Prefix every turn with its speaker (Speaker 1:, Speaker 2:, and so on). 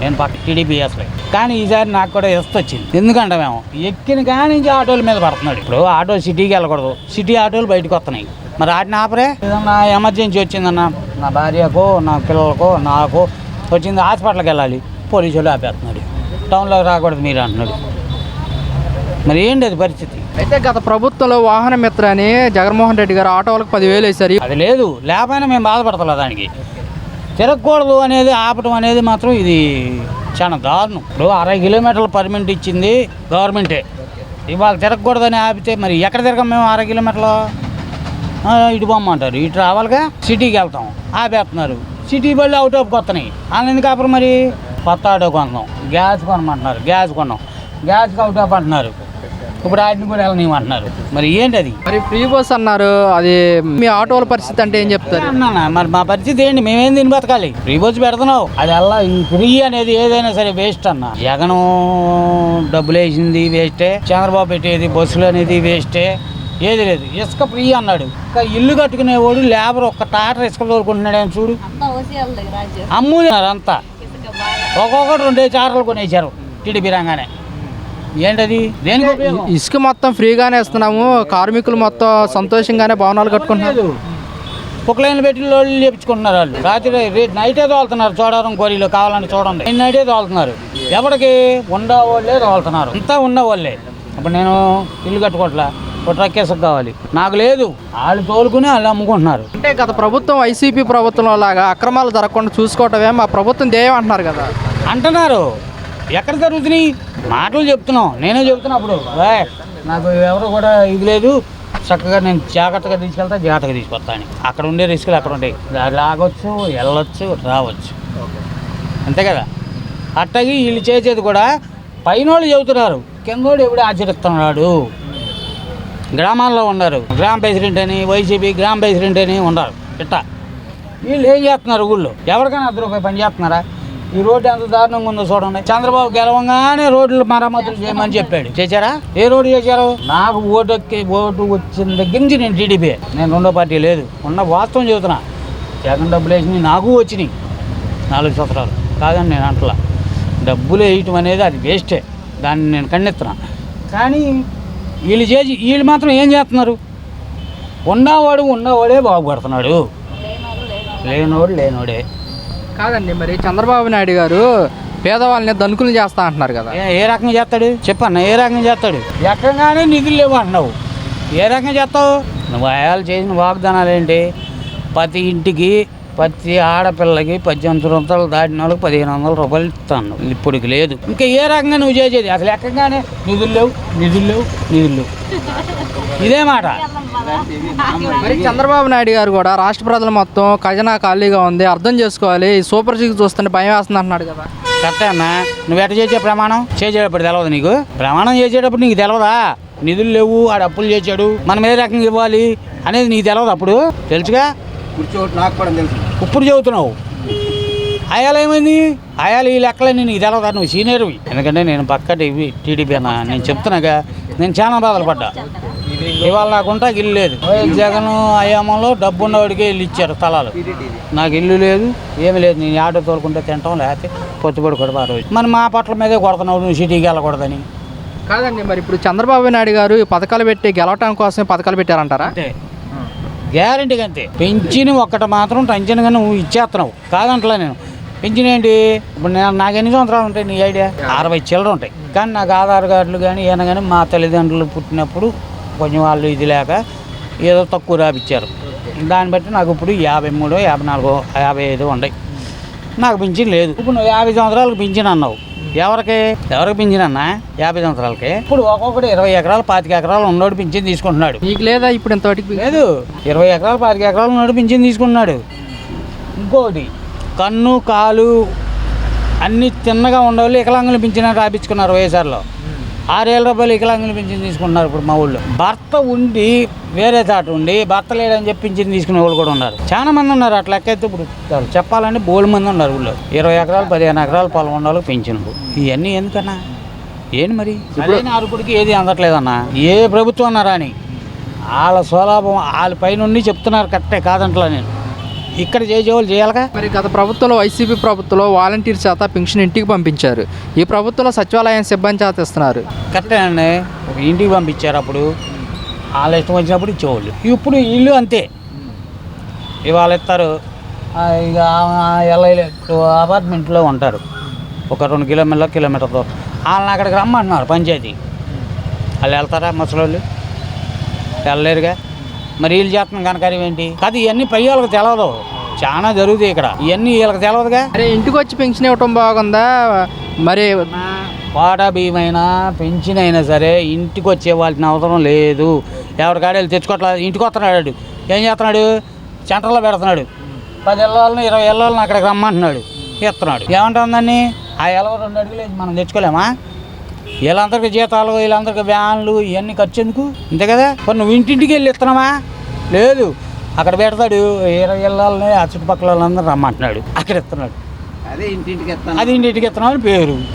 Speaker 1: నేను పక్క టీడీపీ అసలే. కానీ ఈసారి నాకు కూడా ఎస్ట్ వచ్చింది. ఎందుకంటే మేము ఎక్కిన కాడి నుంచి ఆటోల మీద పడుతున్నాడు. ఇప్పుడు ఆటో సిటీకి వెళ్ళకూడదు, సిటీ ఆటోలు బయటకు వస్తున్నాయి. మరి వాటిని ఆపరే. ఏదన్నా ఎమర్జెన్సీ వచ్చిందన్న, నా భార్యకో నా పిల్లలకో నాకు వచ్చింది, హాస్పిటల్కి వెళ్ళాలి, పోలీసులు ఆపేస్తున్నాడు. టౌన్లోకి రాకూడదు మీరు అంటున్నాడు. మరి ఏంటి అది పరిస్థితి?
Speaker 2: అయితే గత ప్రభుత్వంలో వాహన మిత్ర అని జగన్మోహన్ రెడ్డి గారు ఆటోలకు 10,000 వేశారు.
Speaker 1: అది లేదు, లేకపోయినా మేము బాధపడతలేదు. దానికి తిరగకూడదు అనేది ఆపటం అనేది మాత్రం ఇది చాలా దారుణం. ఇప్పుడు 60 కిలోమీటర్ల పర్మిట్ ఇచ్చింది గవర్నమెంటే. ఇవాళ తిరగకూడదని ఆపితే మరి ఎక్కడ తిరగం మేము? 60 కిలోమీటర్లు ఇటు బొమ్మంటారు, ఇటు రావాలిగా. సిటీకి వెళ్తాం, ఆపేస్తున్నారు. సిటీ బళ్ళు అవుట్ ఆఫ్ కొత్తనాయి. ఎందుకు ఆపరు మరి? కొత్త ఆటో కొన్నాం, గ్యాస్ కొనమంటున్నారు, గ్యాస్ కొన్నాం, గ్యాస్కి అవుట్ ఆఫ్ అంటున్నారు. ఇప్పుడు వాటిని కూడా వెళ్ళనివ్వమంటున్నారు. మరి ఏంటి అది?
Speaker 2: మరి ఫ్రీ బస్ అన్నారు, అది మీ ఆటోల పరిస్థితి అంటే ఏం చెప్తారు?
Speaker 1: అన్నా మరి మా పరిస్థితి ఏంటి? మేమేం తిని బతకాలి? ఫ్రీ బస్ పెడుతున్నావు, అది అలా ఈ ఫ్రీ అనేది ఏదైనా సరే వేస్ట్ అన్న. జగన్ డబ్బులు వేసింది వేస్టే, చంద్రబాబు పెట్టేది బస్సులు అనేది వేస్టే. ఏది లేదు. ఇసుక ఫ్రీ అన్నాడు. ఇంకా ఇల్లు కట్టుకునేవాడు లేబర్ ఒక్క టాటర్ ఇసుక తోలుకుంటున్నాడు చూడు. అమ్ముతున్నారు అంతా. ఒక్కొక్కటి 2 చార్లు కొనేసారు టీడీపీ రాగానే. ఏంటది? దేనికి ఉపయోగం?
Speaker 2: ఇసుక మొత్తం ఫ్రీగానే ఇస్తున్నాము, కార్మికులు మొత్తం సంతోషంగానే భవనాలు కట్టుకుంటున్నారు.
Speaker 1: కుక్కలైన పెట్టి లోళ్ళు చేపించుకుంటున్నారు. వాళ్ళు రాత్రి నైటే తోలుతున్నారు. చూడడం కోరిలో కావాలని చూడండి, నైటే తోలుతున్నారు. ఎవరికి? ఉండవాళ్ళే తోలుతున్నారు, అంతా ఉన్నవాళ్ళే. ఇప్పుడు నేను ఇల్లు కట్టుకోవట్లా, ట్రక్ ఇసుక కావాలి, నాకు లేదు. వాళ్ళు తోలుకుని వాళ్ళు అమ్ముకుంటున్నారు.
Speaker 2: అంటే గత ప్రభుత్వం వైసీపీ ప్రభుత్వంలో లాగా అక్రమాలు జరగకుండా చూసుకోవటమే మా ప్రభుత్వం ధ్యేయం అంటున్నారు కదా.
Speaker 1: అంటున్నారు. ఎక్కడ జరుగుతున్నాయి? మాటలు చెప్తున్నాం, నేనే చెప్తున్నా. అప్పుడు నాకు ఎవరు కూడా ఇది లేదు, చక్కగా నేను జాగ్రత్తగా తీసుకెళ్తా, జాగ్రత్తగా తీసుకొస్తాను. అక్కడ ఉండే రిస్కులు అక్కడ ఉంటాయి. లాగొచ్చు, వెళ్ళొచ్చు, రావచ్చు, అంతే కదా. అట్టగి వీళ్ళు చేసేది కూడా పైన వాళ్ళు చెబుతున్నారు, కిందోడు ఎవడు ఆచరిస్తున్నాడు. గ్రామాల్లో ఉన్నారు, గ్రామ ప్రెసిడెంట్ అని, వైసీపీ గ్రామ ప్రెసిడెంట్ అని ఉన్నారు. ఇట్టా వీళ్ళు ఏం చేస్తున్నారు? ఊళ్ళో ఎవరికైనా ₹1 పని చేస్తున్నారా? ఈ రోడ్డు ఎంత దారుణంగా ఉందో చూడండి. చంద్రబాబు గెలవంగానే రోడ్లు మరమ్మతులు చేయమని చెప్పాడు. చేశారా? ఏ రోడ్డు చేశారు? నాకు ఓటు వచ్చిన దగ్గర నుంచి నేను టీడీపీ, నేను రెండో పార్టీ లేదు. ఉన్న వాస్తవం చెబుతున్నా. జగన్ డబ్బులు వేసినాయి, నాకు వచ్చినాయి 4 సంవత్సరాలు. కాదని నేను అంటలా. డబ్బులు వేయటం అనేది అది వేస్టే, దాన్ని నేను ఖండిస్తున్నా. కానీ వీళ్ళు మాత్రం ఏం చేస్తున్నారు? ఉన్నవాడే బాగుపడుతున్నాడు, లేనోడే.
Speaker 2: కాదండి, మరి చంద్రబాబు నాయుడు గారు పేదవాళ్ళని ధనికులు చేస్తా అంటున్నారు కదా.
Speaker 1: ఏ రకంగా చేస్తాడు చెప్పన్న? ఏ రకంగా చేస్తాడు? ఎక్కగానే నిధులు లేవు అంటున్నావు. ఏ రకంగా చేస్తావు నువ్వు? ఆయన చేసిన వాగ్దానాలు ఏంటి? ప్రతి ఇంటికి, ప్రతి ఆడపిల్లకి 18 సంవత్సరాలు దాటిన వాళ్ళకి ₹1,500 ఇస్తాను. ఇప్పటికి లేదు. ఇంకా ఏ రకంగా నువ్వు చేసేది? అసలు ఎక్కగానే నిధులు లేవు. ఇదే మాట.
Speaker 2: మరి చంద్రబాబు నాయుడు గారు కూడా రాష్ట్ర ప్రజలు మొత్తం ఖజానా ఖాళీగా ఉంది, అర్థం చేసుకోవాలి, ఈ సూపర్ సిక్స్ చూస్తుంటే భయం వేస్తుంది అంటున్నాడు కదా.
Speaker 1: కరెక్టే అన్న. నువ్వు ఎట్ట చేసే ప్రమాణం చేసేటప్పుడు తెలవదు నీకు? ప్రమాణం చేసేటప్పుడు నీకు తెలవదా? నిధులు లేవు, ఆడ అప్పులు చేశాడు, మనం ఏ రకంగా ఇవ్వాలి అనేది నీకు తెలవదు. అప్పుడు తెలుసుగా, ఇప్పుడు చెబుతున్నావు. ఆయాలు ఏమైంది? ఆయాలు ఈ లెక్కలన్నీ నీకు తెలవదా? నువ్వు సీనియర్వి. ఎందుకంటే నేను పక్క టీడీపీ అన్న, నేను చెప్తున్నాగా. నేను చాలా బాధలు పడ్డా. ఇవాళ నాకుంటా ఇల్లు లేదు. జగన్ అయామంలో డబ్బు ఉన్నవాడికి ఇల్లు ఇచ్చారు స్థలాలు. నాకు ఇల్లు లేదు, ఏమీ లేదు. నేను ఆటో తోలుకుంటే తింటాం, లేకపోతే పొత్తుపడి కూడా రోజు. మరి మా పట్ల మీదే కొడుతున్నావు నువ్వు సిటీకి వెళ్ళకూడదని.
Speaker 2: కాదండి, మరి ఇప్పుడు చంద్రబాబు నాయుడు గారు పథకాలు పెట్టి గెలవటం కోసమే పథకాలు పెట్టారంటారా?
Speaker 1: అంటే గ్యారంటీగా అంతే. పెంచిన ఒక్కటి మాత్రం టెన్షన్గా నువ్వు ఇచ్చేస్తున్నావు, కాదంటలే నేను. పెంచిన ఏంటి? ఇప్పుడు నాకు ఎన్ని సంవత్సరాలు ఉంటాయి నీ ఐడియా? 60 చిల్లర ఉంటాయి. కానీ నాకు ఆధార్ కార్డులు కానీ ఏమైనా కానీ మా తల్లిదండ్రులు పుట్టినప్పుడు కొంచెం వాళ్ళు ఇది లేక ఏదో తక్కువ రాపిచ్చారు. దాన్ని బట్టి నాకు ఇప్పుడు 53, 54, 55 ఉన్నాయి. నాకు పింఛన్ లేదు. ఇప్పుడు నువ్వు 50 సంవత్సరాలకు పింఛన్ అన్నావు. ఎవరికి పింఛన్ అన్నా? 50 సంవత్సరాలకి. ఇప్పుడు ఒక్కొక్కటి 20 ఎకరాలు 25 ఎకరాలు ఉన్నోడు పింఛన్ తీసుకుంటున్నాడు.
Speaker 2: నీకు లేదా? ఇప్పుడు ఇంతవరకు
Speaker 1: లేదు. 20 ఎకరాలు 25 ఎకరాలు ఉన్నోడు పింఛన్ తీసుకుంటున్నాడు. ఇంకోటి కన్ను కాలు అన్నీ తిన్నగా ఉండేవాళ్ళు వికలాంగులు పింఛన్ రాయించుకున్నారు వైఎస్ఆర్లో. ₹6,000 వికలాంగులు పింఛన్ తీసుకుంటున్నారు. ఇప్పుడు మా ఊళ్ళో భర్త ఉండి వేరే చాటు ఉండి భర్త లేడని చెప్పి పింఛన్ తీసుకునే వాళ్ళు కూడా ఉన్నారు. చాలా మంది ఉన్నారు. అట్లా ఎక్కైతే ఇప్పుడు చెప్పాలంటే బోల్డ్ మంది ఉన్నారు ఊళ్ళో. 20 ఎకరాలు 15 ఎకరాలు పొలం ఉండాలి పింఛన్. ఇవన్నీ ఎందుకన్నా? ఏంటి మరి? ఇప్పుడు అరుకుడికి ఏది అందట్లేదన్నా. ఏ ప్రభుత్వం అన్నారా అని వాళ్ళ స్వలాభం వాళ్ళ పైనుండి చెప్తున్నారు. కరెక్టే, కాదంటలా నేను. ఇక్కడ చేసేవాళ్ళు చేయాలిగా.
Speaker 2: మరి గత ప్రభుత్వంలో వైసీపీ ప్రభుత్వంలో వాలంటీర్ చేత పెన్షన్ ఇంటికి పంపించారు. ఈ ప్రభుత్వంలో సచివాలయం సిబ్బంది చేత ఇస్తున్నారు.
Speaker 1: కరెక్టేనండి, ఒక ఇంటికి పంపించారు. అప్పుడు వాళ్ళ ఇష్టం వచ్చినప్పుడు ఇచ్చేవాళ్ళు. ఇప్పుడు ఇల్లు అంతే, ఇవాళ ఇస్తారు. ఇక ఇప్పుడు అపార్ట్మెంట్లో ఉంటారు, ఒక 2 కిలోమీటర్ దూరం. వాళ్ళని అక్కడికి రమ్మంటున్నారు పంచాయతీ. వాళ్ళు వెళ్తారా? ముసలోళ్ళు వెళ్ళలేరుగా. మరి వీళ్ళు చేస్తున్న కనకార్యం ఏంటి? అది ఇవన్నీ పై వాళ్ళకి తెలవదు, చాలా జరుగుతాయి ఇక్కడ. ఇవన్నీ వీళ్ళకి తెలవదుగా.
Speaker 2: అరే ఇంటికి వచ్చి పెన్షన్ ఇవ్వటం బాగుందా? మరి
Speaker 1: వాటా బియ్యమైనా పెన్షన్ అయినా సరే ఇంటికి వచ్చేవాల్సిన అవసరం లేదు. ఎవరికాడేళ్ళు తెచ్చుకోవట్లేదు. ఇంటికి వస్తున్నాడు, ఏం చేస్తున్నాడు? సెంటర్లో పెడుతున్నాడు. 10 ఇళ్ళని 20 ఇళ్ళని అక్కడికి రమ్మంటున్నాడు, ఇస్తున్నాడు. ఏమంటుందని ఆ ఇళ్ళ 2 అడుగులు వేసి మనం తెచ్చుకోలేమా? వీళ్ళందరికీ జీతాలు, వీళ్ళందరికీ వ్యాన్లు, ఇవన్నీ ఖర్చు ఎందుకు? అంతే కదా. మరి నువ్వు ఇంటింటికి వెళ్ళి ఇస్తున్నావా? లేదు, అక్కడ పెడతాడు. 20 ఇళ్ళని ఆ చుట్టుపక్కల వాళ్ళందరూ రమ్మంటున్నాడు, అక్కడ ఇస్తున్నాడు. అది ఇంటింటికి ఇస్తున్నామని పేరు.